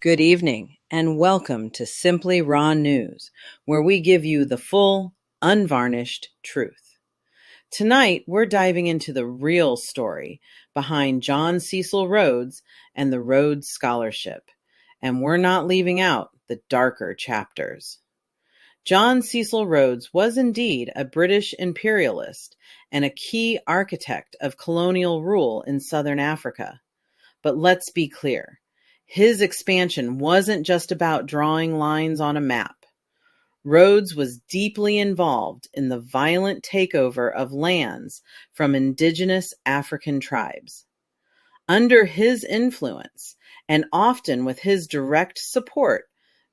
Good evening, and welcome to Simply Raw News, where we give you the full, unvarnished truth. Tonight, we're diving into the real story behind John Cecil Rhodes and the Rhodes Scholarship, and we're not leaving out the darker chapters. John Cecil Rhodes was indeed a British imperialist and a key architect of colonial rule in southern Africa. But let's be clear. His expansion wasn't just about drawing lines on a map. Rhodes was deeply involved in the violent takeover of lands from indigenous African tribes. Under his influence, and often with his direct support,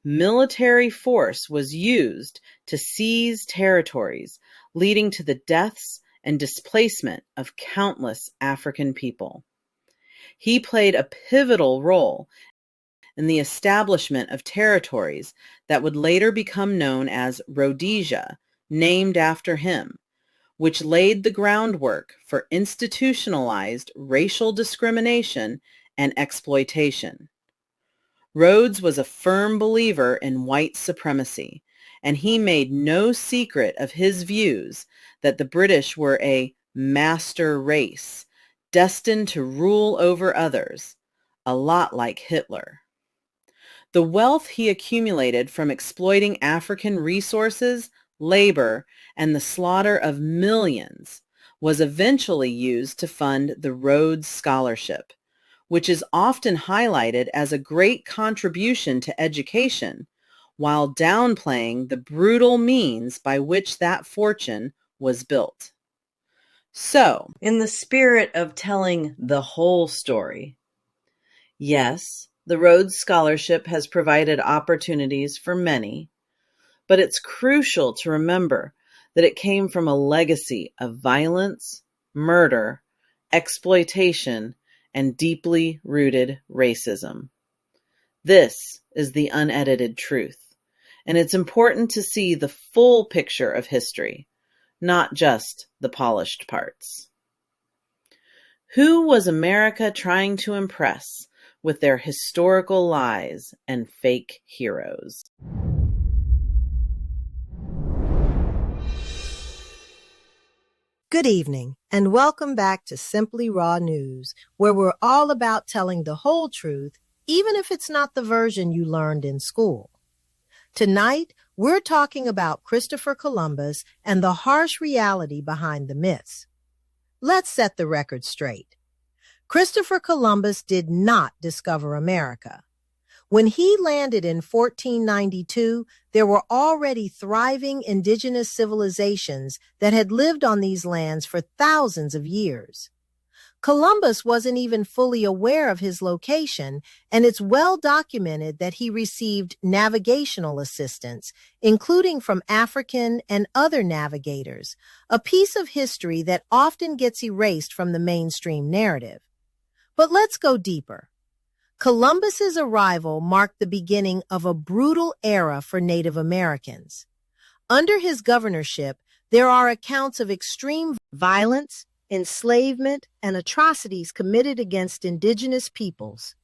military force was used to seize territories, leading to the deaths and displacement of countless African people. He played a pivotal role in the establishment of territories that would later become known as Rhodesia, named after him, which laid the groundwork for institutionalized racial discrimination and exploitation. Rhodes was a firm believer in white supremacy, and he made no secret of his views that the British were a master race, destined to rule over others, a lot like Hitler. The wealth he accumulated from exploiting African resources, labor, and the slaughter of millions was eventually used to fund the Rhodes Scholarship, which is often highlighted as a great contribution to education, while downplaying the brutal means by which that fortune was built. So, in the spirit of telling the whole story, yes, the Rhodes Scholarship has provided opportunities for many, but it's crucial to remember that it came from a legacy of violence, murder, exploitation, and deeply rooted racism. This is the unedited truth, and it's important to see the full picture of history, not just the polished parts. Who was America trying to impress with their historical lies and fake heroes? Good evening, and welcome back to Simply Raw News, where we're all about telling the whole truth, even if it's not the version you learned in school. Tonight, we're talking about Christopher Columbus and the harsh reality behind the myths. Let's set the record straight. Christopher Columbus did not discover America. When he landed in 1492, there were already thriving indigenous civilizations that had lived on these lands for thousands of years. Columbus wasn't even fully aware of his location, and it's well documented that he received navigational assistance, including from African and other navigators, a piece of history that often gets erased from the mainstream narrative. But let's go deeper. Columbus's arrival marked the beginning of a brutal era for Native Americans. Under his governorship, there are accounts of extreme violence, enslavement, and atrocities committed against indigenous peoples.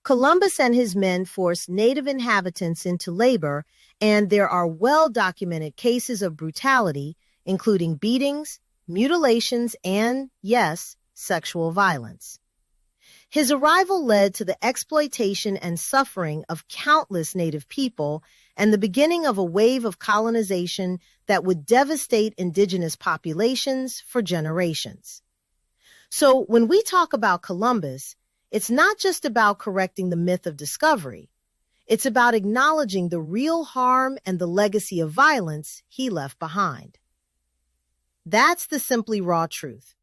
Columbus and his men forced native inhabitants into labor, and there are well-documented cases of brutality, including beatings, mutilations, and, yes, sexual violence. His arrival led to the exploitation and suffering of countless Native people and the beginning of a wave of colonization that would devastate indigenous populations for generations. So when we talk about Columbus, it's not just about correcting the myth of discovery. It's about acknowledging the real harm and the legacy of violence he left behind. That's the simply raw truth,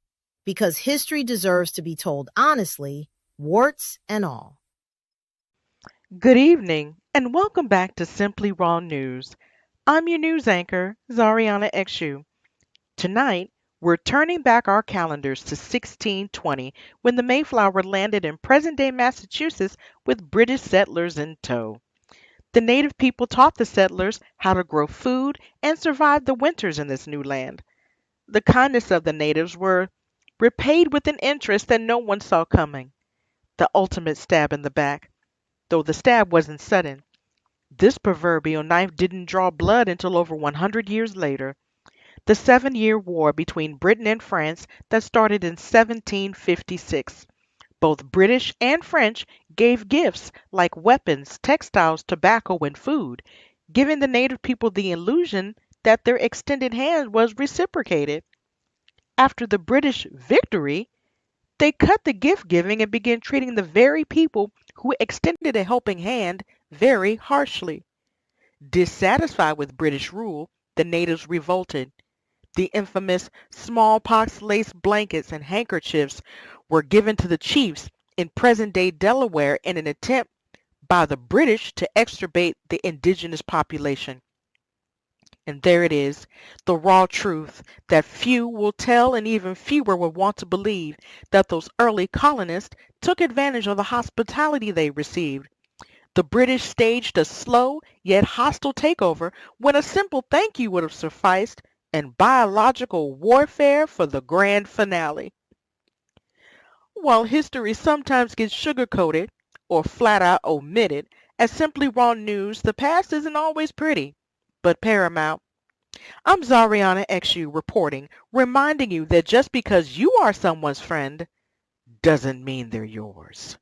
because history deserves to be told honestly, warts and all. Good evening, and welcome back to Simply Raw News. I'm your news anchor, Zariana Exu. Tonight, we're turning back our calendars to 1620, when the Mayflower landed in present-day Massachusetts with British settlers in tow. The native people taught the settlers how to grow food and survive the winters in this new land. The kindness of the natives were repaid with an interest that no one saw coming. The ultimate stab in the back. though the stab wasn't sudden. This proverbial knife didn't draw blood until over 100 years later. The 7-Year War between Britain and France that started in 1756. Both British and French gave gifts like weapons, textiles, tobacco, and food, giving the native people the illusion that their extended hand was reciprocated. After the British victory, they cut the gift giving and began treating the very people who extended a helping hand very harshly. Dissatisfied with British rule, the natives revolted. The infamous smallpox lace blankets and handkerchiefs were given to the chiefs in present-day Delaware in an attempt by the British to extirpate the indigenous population. And there it is, the raw truth that few will tell and even fewer will want to believe, that those early colonists took advantage of the hospitality they received. The British staged a slow yet hostile takeover when a simple thank you would have sufficed, and biological warfare for the grand finale. While history sometimes gets sugar-coated or flat out omitted, as simply raw news, the past isn't always pretty, but paramount. I'm Zariana XU reporting, reminding you that just because you are someone's friend doesn't mean they're yours.